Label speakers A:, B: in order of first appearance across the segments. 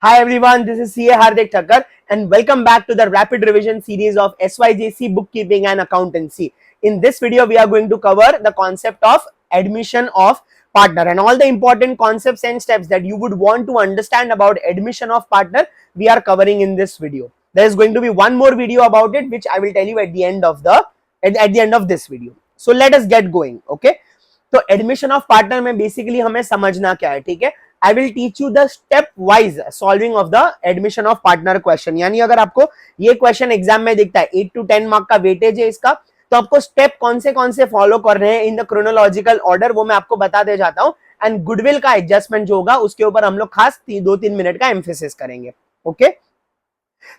A: Hi everyone, this is CA Hardik Thakkar and welcome back to the rapid revision series of SYJC Bookkeeping and Accountancy. In this video, we are going to cover the concept of admission of partner and all the important concepts and steps that you would want to understand about admission of partner we are covering in this video. There is going to be one more video about it which I will tell you at the end of this video. So let us get going, okay? तो admission of partner में basically हमें समझना क्या है, ठीक है. I will teach you the step wise solving of the admission of partner question. यानी अगर आपको ये क्वेश्चन एग्जाम में दिखता है 8 to 10 मार्क का वेटेज है इसका, तो आपको स्टेप कौन से फॉलो कर रहे हैं इन द क्रोनोलॉजिकल ऑर्डर वो मैं आपको बता दे जाता हूं. एंड गुडविल का एडजस्टमेंट जो होगा उसके ऊपर हम लोग खास 2-3 मिनट का एम्फेसिस करेंगे. Okay,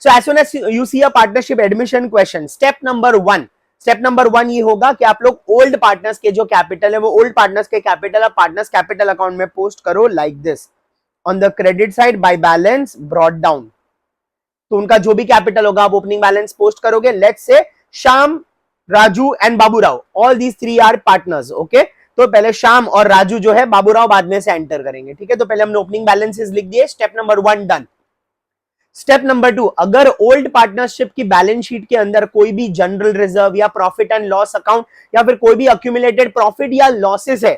A: so as soon as you see a partnership admission question, step number one ये होगा कि आप लोग ओल्ड पार्टनर्स के जो कैपिटल है वो ओल्ड पार्टनर्स के कैपिटल और पार्टनर्स कैपिटल अकाउंट में पोस्ट करो like this. On the credit side by balance brought down, तो उनका जो भी कैपिटल होगा आप ओपनिंग बैलेंस पोस्ट करोगे. Let's say Shyam, Raju and Baburao, all these 3 are partners. Okay, तो पहले श्याम और राजू जो है, बाबूराव बाद में से एंटर करेंगे. ठीक है, तो पहले हमने ओपनिंग बैलेंसेस लिख दिए. Step number 1 done. Step number 2, अगर ओल्ड पार्टनरशिप की बैलेंस शीट के अंदर कोई भी जनरल रिजर्व या प्रॉफिट एंड लॉस अकाउंट या फिर कोई भी अक्यूमुलेटेड प्रॉफिट या लॉसेस है,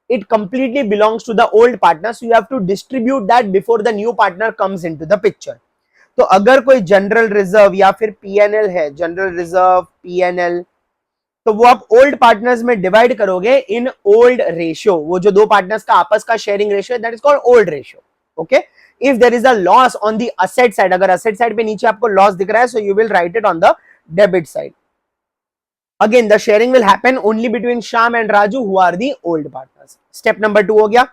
A: it completely belongs to the old partner, so you have to distribute that before the new partner comes into the picture. तो अगर कोई जनरल रिजर्व या फिर पीएनएल है, जनरल रिजर्व पीएनएल, तो वो आप ओल्ड पार्टनर्स में डिवाइड करोगे इन ओल्ड रेशियो. वो जो दो पार्टनर्स का आपस का शेयरिंग रेशियो है, that is called old ratio. Okay, if there is a loss on the asset side, अगर asset side पे नीचे आपको loss दिख रहा है, so you will write it on the debit side. Again, the sharing will happen only between Shyam and Raju, who are the old partners. Step number 2 हो गया.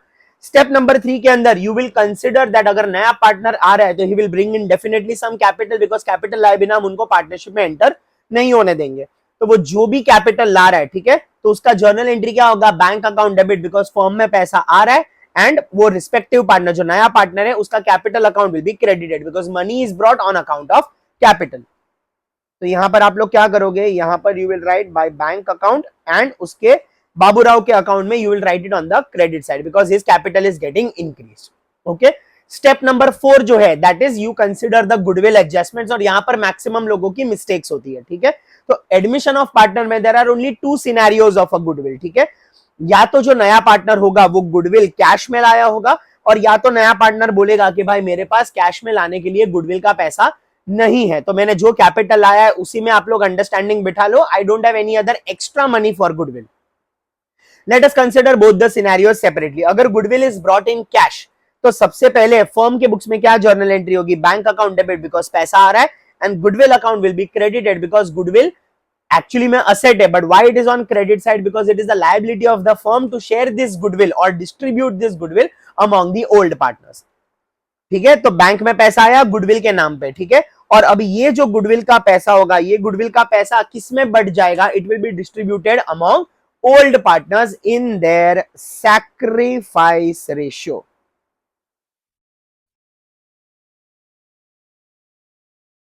A: Step number 3 के अंदर you will consider that अगर नया partner आ रहा है तो he will bring in definitely some capital, because capital लाए बिना हम उनको पार्टनरशिप में एंटर नहीं होने देंगे. तो वो जो भी कैपिटल ला रहा है, ठीक है, तो उसका जर्नल एंट्री क्या होगा? Bank account debit, because firm में पैसा आ रहा है. एंड वो रिस्पेक्टिव पार्टनर जो नया पार्टनर है उसका capital account will be credited because money is brought on account of capital. तो यहां पर आप लोग क्या करोगे? यहां पर you will right by bank account and उसके बाबूराव के अकाउंट में you will write it on the credit side because his capital is getting increase. Okay, step number 4 जो है that is you consider the goodwill adjustments, और यहां पर maximum लोगों की मिस्टेक्स होती है. ठीक है, तो एडमिशन ऑफ पार्टनर में there are only 2 scenarios of a goodwill. ठीक है, या तो जो नया पार्टनर होगा वो गुडविल कैश में लाया होगा, और या तो नया पार्टनर बोलेगा कि भाई मेरे पास कैश में लाने के लिए गुडविल का पैसा नहीं है, तो मैंने जो कैपिटल लाया है उसी में आप लोग अंडरस्टैंडिंग बिठा लो. I don't have any other extra money for goodwill. Let us consider both the scenarios separately. अगर goodwill is brought in cash, तो सबसे पहले फर्म के बुक्स में क्या जर्नल एंट्री होगी? बैंक अकाउंट डेबिट, बिकॉज पैसा आ रहा है, and goodwill account will be credited because goodwill actually में asset है, but why it is on credit side? Because it is the liability of the firm to share this goodwill or distribute this goodwill among the old partners. ठीक है, तो bank में पैसा आया goodwill के नाम पे. ठीक है, और अब ये जो गुडविल का पैसा होगा, ये गुडविल का पैसा किस में बढ़ जाएगा? It will be distributed among old partners in their sacrifice ratio.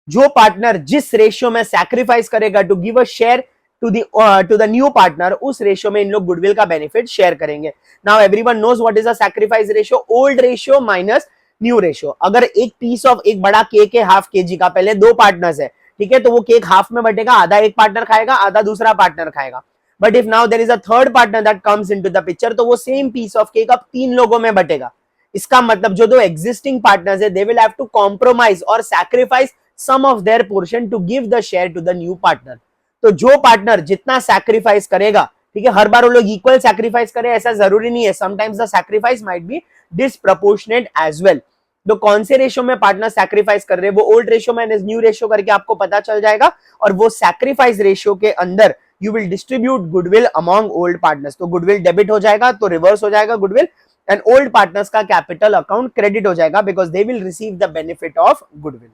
A: जो पार्टनर जिस रेशियो में सैक्रिफाइस करेगा to give a share to the new partner, उस रेशियो में इन लोग गुडविल का बेनिफिट शेयर करेंगे. Now everyone knows what is a sacrifice ratio. Old ratio minus new ratio. अगर एक पीस ऑफ एक बड़ा केक है हाफ केजी का, पहले 2 पार्टनर्स है, ठीक है, तो वो केक हाफ में बटेगा, आधा एक पार्टनर खाएगा, आधा दूसरा पार्टनर खाएगा. But if now there is a third partner that comes into the picture, तो वो सेम पीस ऑफ केक अब 3 लोगों में बटेगा. इसका मतलब जो 2 एग्जिस्टिंग पार्टनर्स है, they will have to compromise और sacrifice some of their portion to give the share to the new partner. तो जो पार्टनर जितना सैक्रिफाइस करेगा, ठीक है, हर बार वो लोग इक्वल सैक्रिफाइस करें ऐसा जरूरी नहीं है. Sometimes the sacrifice might be disproportionate as well. तो कौन से रेशियो में पार्टनर सैक्रिफाइस कर रहे हैं वो old ratio minus new ratio करके आपको पता चल जाएगा, और वो सैक्रिफाइस रेशियो के अंदर you will distribute goodwill among old partners. तो गुडविल डेबिट हो जाएगा तो रिवर्स हो जाएगा गुडविल, एंड ओल्ड पार्टनर्स का कैपिटल अकाउंट क्रेडिट हो जाएगा because they will receive the benefit of goodwill.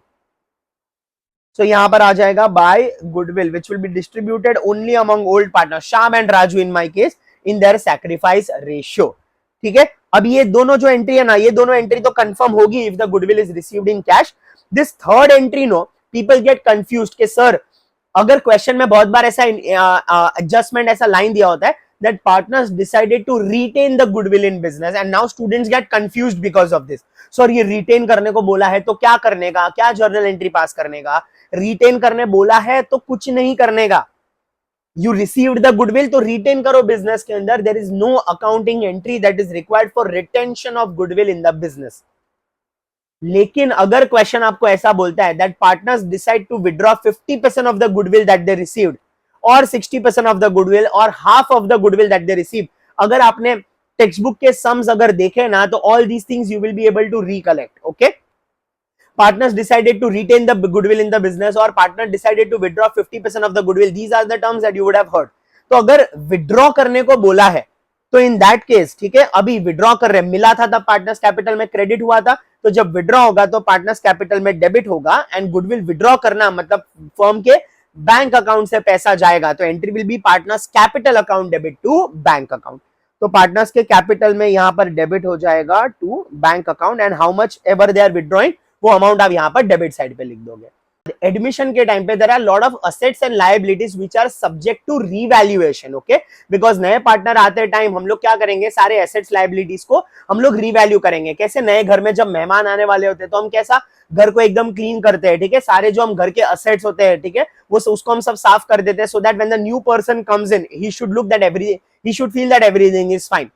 A: So यहां पर आ जाएगा by goodwill which will be distributed only among old partners, Shyam and Raju in my case, in their sacrifice ratio. ठीक है, अब ये दोनों जो एंट्री है ना, ये दोनों एंट्री तो कंफर्म होगी if the goodwill is received in cash. This third entry no, people get confused कि सर अगर क्वेश्चन में बहुत बार ऐसा एडजस्टमेंट ऐसा लाइन दिया होता है that partners decided to retain the goodwill in business and now students get confused because of this. Sir ये रिटेन करने को बोला है तो क्या करने का, क्या जर्नल एंट्री पास करने का? रिटेन करने बोला है तो कुछ नहीं करने का. You received the goodwill तो retain करो business के अंदर. There is no accounting entry that is required for retention of goodwill in the business. लेकिन अगर क्वेश्चन आपको ऐसा बोलता है that partners decide to withdraw 50% of the goodwill that they received or 60% of the goodwill or half of the goodwill that they received, अगर आपने text book के sums अगर देखे ना तो all these things you will be able to recollect. Okay, partners decided to retain the goodwill in the business or partner decided to withdraw 50% of the goodwill. These are the terms that you would have heard. तो अगर withdraw करने को बोला है तो इन that case, ठीक है, अभी विड्रॉ कर रहे हैं, मिला था तब पार्टनर्स कैपिटल में क्रेडिट हुआ था, तो जब विड्रॉ होगा तो पार्टनर्स कैपिटल में डेबिट होगा. एंड गुडविल विड्रॉ करना मतलब फर्म के बैंक अकाउंट से पैसा जाएगा, तो entry will be partners capital account debit to bank account. तो पार्टनर्स के कैपिटल में यहां पर डेबिट हो जाएगा to bank account and how much ever they are withdrawing वो अमाउंट आप यहां पर डेबिट साइड पे लिख दोगे. एडमिशन के टाइम पे there are lot of assets and liabilities which are subject to revaluation. Okay, because नए पार्टनर आते टाइम हम लोग क्या करेंगे, सारे एसेट्स लायबिलिटीज को हम लोग रीवैल्यू करेंगे. कैसे? नए घर में जब मेहमान आने वाले होते हैं तो हम कैसा घर को एकदम क्लीन करते हैं, ठीक है, सारे जो हम घर के असेट्स होते हैं, ठीक है, वो उसको हम सब साफ कर देते हैं, so that when the new person comes in he should look that he should feel that everything is fine.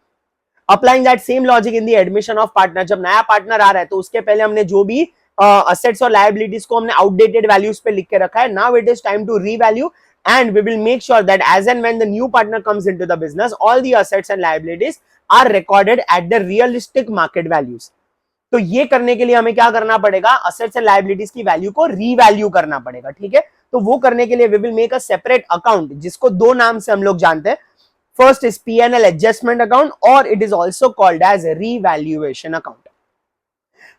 A: Applying that same logic in the admission of partner, जब नया पार्टनर आ रहा है तो उसके पहले हमने जो भी असेट्स और लायबिलिटीज को हमने आउटडेटेड वैल्यूज पे लिख के रखा है. Now it is time to revalue and we will make sure that as and when the new partner comes into the business, all the assets and liabilities are recorded at the realistic market values. तो ये करने के लिए हमें क्या करना पड़ेगा, assets and liabilities की वैल्यू को रीवैल्यू करना पड़ेगा. ठीक है, तो वो करने के लिए we will make a separate account जिसको दो नाम से हम लोग जानते हैं. First is P&L adjustment account or it is also called as a revaluation account.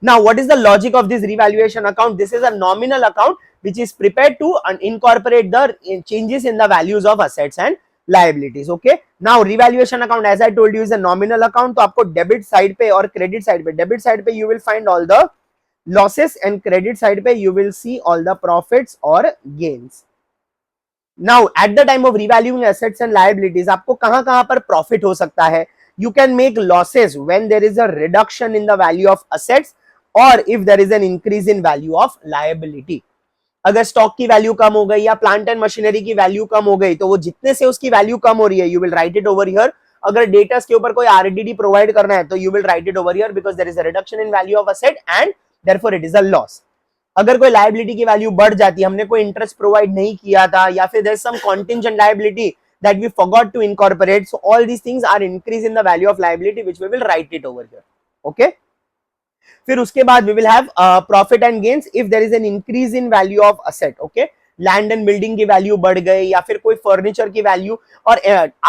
A: Now, what is the logic of this revaluation account? This is a nominal account which is prepared to incorporate the changes in the values of assets and liabilities. Okay. Now, revaluation account, as I told you, is a nominal account. तो आपको debit side पे और credit side पे, debit side पे you will find all the losses and credit side पे you will see all the profits or gains. Now, at the time of revaluing assets and liabilities, आपको कहाँ पर profit हो सकता है? You can make losses when there is a reduction in the value of assets or if there is an increase in value of liability. अगर stock की value कम हो गई या प्लांट एंड मशीनरी की वैल्यू कम हो गई तो वो जितने से उसकी वैल्यू कम हो रही है, you will write it over here. अगर डेटास के ऊपर कोई आरडीडी प्रोवाइड करना है तो you will write it over here because there is a reduction in value of asset and therefore it is a loss. अगर कोई लायबिलिटी की वैल्यू बढ़ जाती है, हमने कोई इंटरेस्ट प्रोवाइड नहीं किया था या फिर there is some contingent liability that we forgot to incorporate, so all these things are increase in the value of liability which we will write it over here. Okay, फिर उसके बाद we will have profit and gains if there is an increase in value of asset. Okay, land and building की value बढ़ गई या फिर कोई furniture की वैल्यू और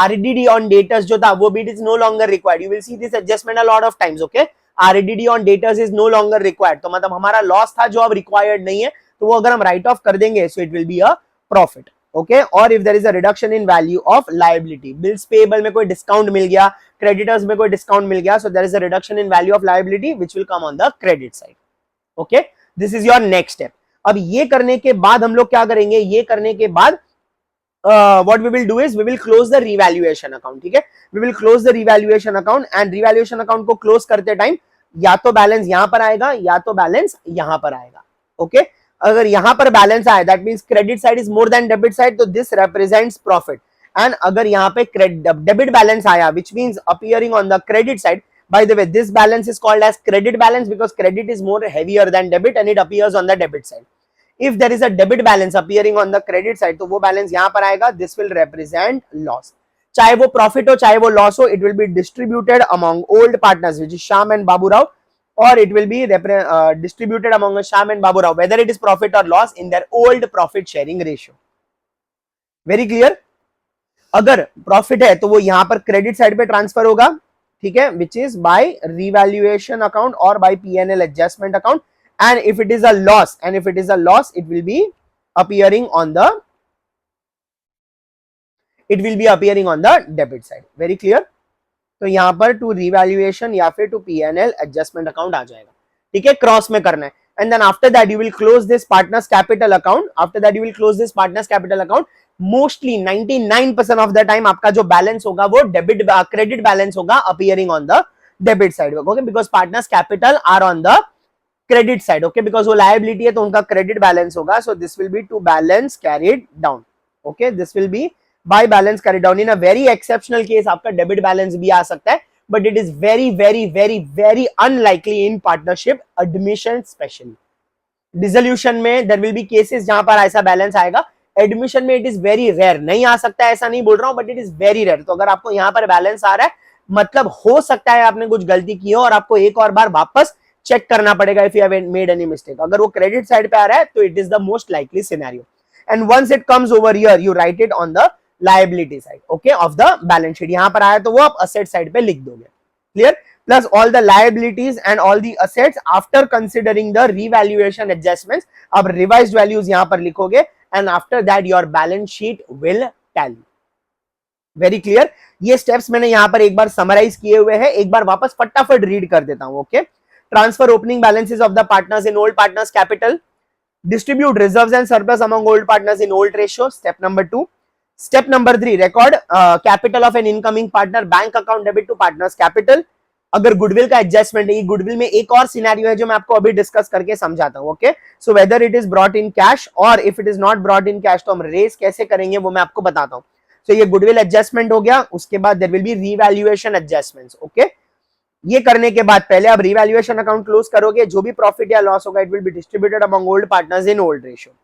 A: आरडीडी ऑन डेटर्स जो था वो भी it is no longer required. You will see this adjustment a lot of times. Okay, RDD on debtors is no longer required, तो मतलब हमारा लॉस था जो अब रिक्वायर्ड नहीं है, तो वो अगर हम राइट ऑफ कर देंगे so it will be a profit. Okay, और if there is a reduction in value of liability, bills payable में कोई डिस्काउंट मिल गया, क्रेडिटर्स में कोई डिस्काउंट मिल गया, so there is a reduction in value of liability which will come on the credit side. Okay, this is your next step. अब ये करने के बाद हम लोग क्या करेंगे, ये करने के बाद what we will do is we will close the revaluation account. ठीक है, we will close the revaluation account and revaluation account को close करते टाइम या तो बैलेंस यहां पर आएगा या तो बैलेंस यहां पर आएगा. ओके, अगर यहां पर बैलेंस आए that means credit side is more than debit side, तो दिस रिप्रेजेंट्स प्रॉफिट. एंड अगर यहां पे डेबिट बैलेंस आया which means appearing on the credit side, by the way this balance is called as credit balance because credit is more heavier than debit and it appears on the debit side. If there is a debit balance appearing on the credit side, तो वो balance यहां पर आएगा, this will represent loss. चाहे वो profit हो चाहे वो लॉस हो, it will be distributed among old partners which is Shyam and Babu Rao, or it will be distributed among Shyam and Babu Rao whether it is profit or loss in their old profit sharing ratio. Very clear? अगर profit है तो वो यहां पर credit side पे transfer होगा, ठीक है, which is by revaluation account or by P&L adjustment account. And if it is a loss, it will be appearing on the debit side. Very clear? तो यहां पर to revaluation या फिर to P&L adjustment account आ जाएगा. ठीक है, cross में करना है. and then after that you will close this partners capital account. After that you will close this partners capital account. Mostly 99% of the time आपका जो balance होगा वो debit credit balance होगा appearing on the debit side, okay, because partners capital are on the credit side, okay, because वो liability है तो उनका credit balance होगा. So this will be to balance carried down, okay, this will be by balance carried down. In a very exceptional case आपका debit balance भी आ सकता है, but it is very unlikely in partnership admission especially. Dissolution में there will be cases जहां पर ऐसा balance आएगा. Admission में it is very rare, नहीं आ सकता है ऐसा नहीं बोल रहा हूं, but it is very rare. तो अगर आपको यहाँ पर balance आ रहा है मतलब हो सकता है आपने कुछ गलती की हो और आपको एक और बार वापस चेक करना पड़ेगा if you have made any mistake. अगर वो credit side पे आ रहा है तो it is the most likely scenario. And once it comes over here, you write it on the liability side, okay, of the balance sheet. यहाँ पर आया तो वो आप asset side पे लिख दोगे, clear? Plus all the liabilities and all the assets after considering the revaluation adjustments, आप revised values यहाँ पर लिखोगे and after that your balance sheet will tally. Very clear? ये steps मैंने यहाँ पर एक बार summarize किए हुए हैं, एक बार वापस फटाफट read कर देता हूँ, okay? Transfer opening balances of the partners in old partners capital. Distribute reserves and surplus among old partners in old ratio. Step number 2. Step number 3. Record capital of an incoming partner bank account debit to partners capital. अगर goodwill का adjustment है, goodwill में एक और scenario है जो मैं आपको अभी डिस्कस करके समझाता हूँ, okay? So whether it is brought in cash और if it is not brought in cash तो हम रेस कैसे करेंगे वो मैं आपको बताता हूँ. सो ये गुडविल एडजस्टमेंट हो गया. उसके बाद there will be revaluation adjustments, okay? ये करने के बाद पहले आप रीवैल्यूएशन अकाउंट क्लोज करोगे. जो भी प्रॉफिट या लॉस होगा it will be distributed among old partners in old ratio.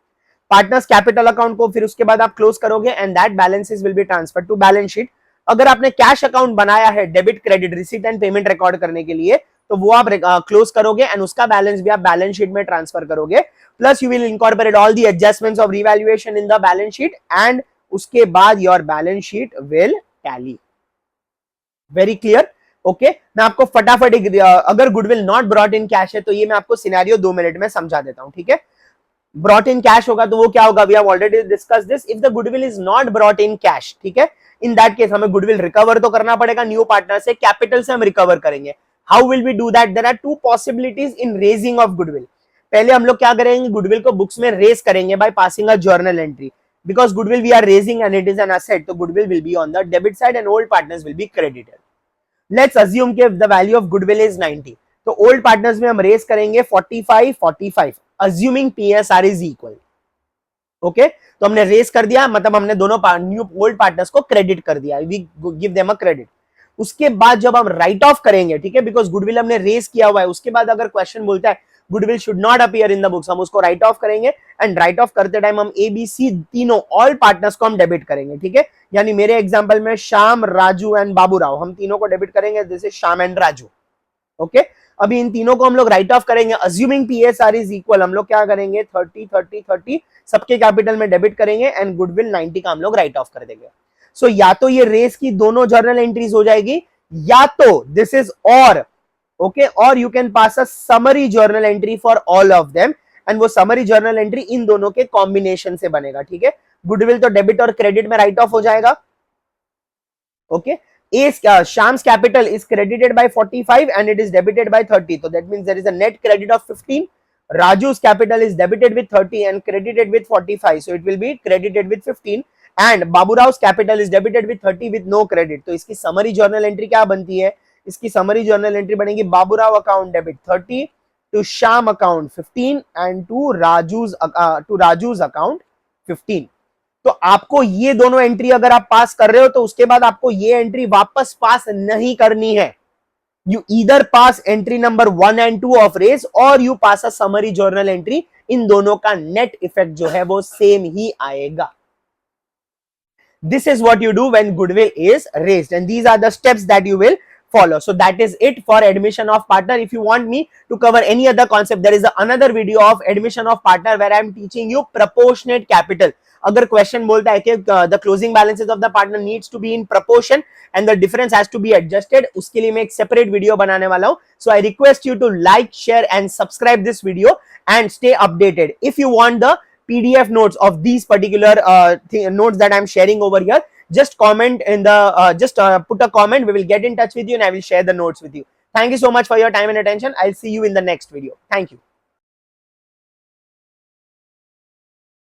A: Partners capital account को फिर उसके बाद आप क्लोज करोगे and that balances will be transferred to balance sheet. अगर आपने कैश अकाउंट बनाया है debit credit receipt and payment record करने के लिए तो वो आप क्लोज करोगे एंड उसका बैलेंस भी आप बैलेंस शीट में ट्रांसफर करोगे. Plus you will incorporate all the adjustments of revaluation in the balance sheet and उसके बाद your balance sheet will tally. Very clear, okay? मैं आपको फटाफट अगर goodwill not brought in cash है तो ये मैं आपको सिनेरियो 2 मिनट में समझा देता हूं, ठीक है? ब्रॉट इन कैश होगा तो वो क्या होगा, we have already discuss this. If the goodwill is not brought in cash, ठीक है, इन दैट केस हमें गुडविल रिकवर तो करना पड़ेगा न्यू पार्टनर से, कैपिटल से हम रिकवर करेंगे. How will we do that? There are 2 possibilities in raising of goodwill. पहले हम लोग क्या करेंगे, गुडविल को बुक्स में रेज करेंगे by passing a journal entry. Because goodwill we are raising and it is an asset, तो goodwill will be on the debit side and old partners will be credited. Let's assume कि the value of goodwill is 90, तो old partners में हम raise करेंगे 45 assuming PSR is equal, okay? तो हमने raise कर दिया, मतलब हमने दोनों न्यू ओल्ड पार्टनर्स को क्रेडिट कर दिया, we give them a credit. उसके बाद जब हम राइट ऑफ करेंगे, ठीक है, बिकॉज गुडविल हमने रेस किया हुआ है, उसके बाद अगर क्वेश्चन बोलता है goodwill should not appear in the books, हम उसको राइट ऑफ करेंगे एंड राइट ऑफ करते टाइम हम एबीसी तीनों ऑल पार्टनर्स को हम डेबिट करेंगे, ठीक है? यानी मेरे एग्जांपल में श्याम, राजू एंड बाबूराव, हम तीनों को डेबिट करेंगे. This is Shyam and Raju, okay? अभी इन तीनों को हम लोग राइट ऑफ करेंगे अज्यूमिंग पीएसआर इज इक्वल. हम लोग क्या करेंगे, 30 सबके कैपिटल में डेबिट करेंगे एंड गुडविल 90 का हम लोग राइट ऑफ कर देंगे. सो या तो ये रेस की दोनों जर्नल एंट्रीज हो जाएगी या तो दिस इज और, ओके, और you can pass a summary journal entry for all of them and वो समरी जर्नल एंट्री इन दोनों के कॉम्बिनेशन से बनेगा, ठीक है? गुडविल तो डेबिट और क्रेडिट में राइट ऑफ हो जाएगा, okay? Shyam's capital is credited by 45 and it is debited by 30. So that means there is a net credit of 15. Raju's capital is debited with 30 and credited with 45. So it will be credited with 15. And Baburau's capital is debited with 30 with no credit. तो इसकी summary journal entry क्या बनती है? इसकी summary journal entry बनेगी Baburau account debit 30 to Shyam account 15 and to Raju's account 15. तो आपको ये दोनों एंट्री अगर आप पास कर रहे हो तो उसके बाद आपको ये एंट्री वापस पास नहीं करनी है. You either pass entry number 1 and 2 of raise और you pass a summary journal entry. इन दोनों का नेट इफेक्ट जो है वो सेम ही आएगा. This is what you do when goodwill is raised and these are the steps that you will follow. So that is it for admission of partner. If you want me to cover any other concept, there is another video of admission of partner where I am teaching you proportionate capital. अगर question बोलता है कि the closing balances of the partner needs to be in proportion and the difference has to be adjusted, उसके लिए मैं एक separate video बनाने वाला हूँ. So I request you to like, share and subscribe this video and stay updated. If you want the PDF notes of these particular notes that I am sharing over here, just comment in the put a comment. We will get in touch with you and I will share the notes with you. Thank you so much for your time and attention. I'll see you in the next video. Thank you.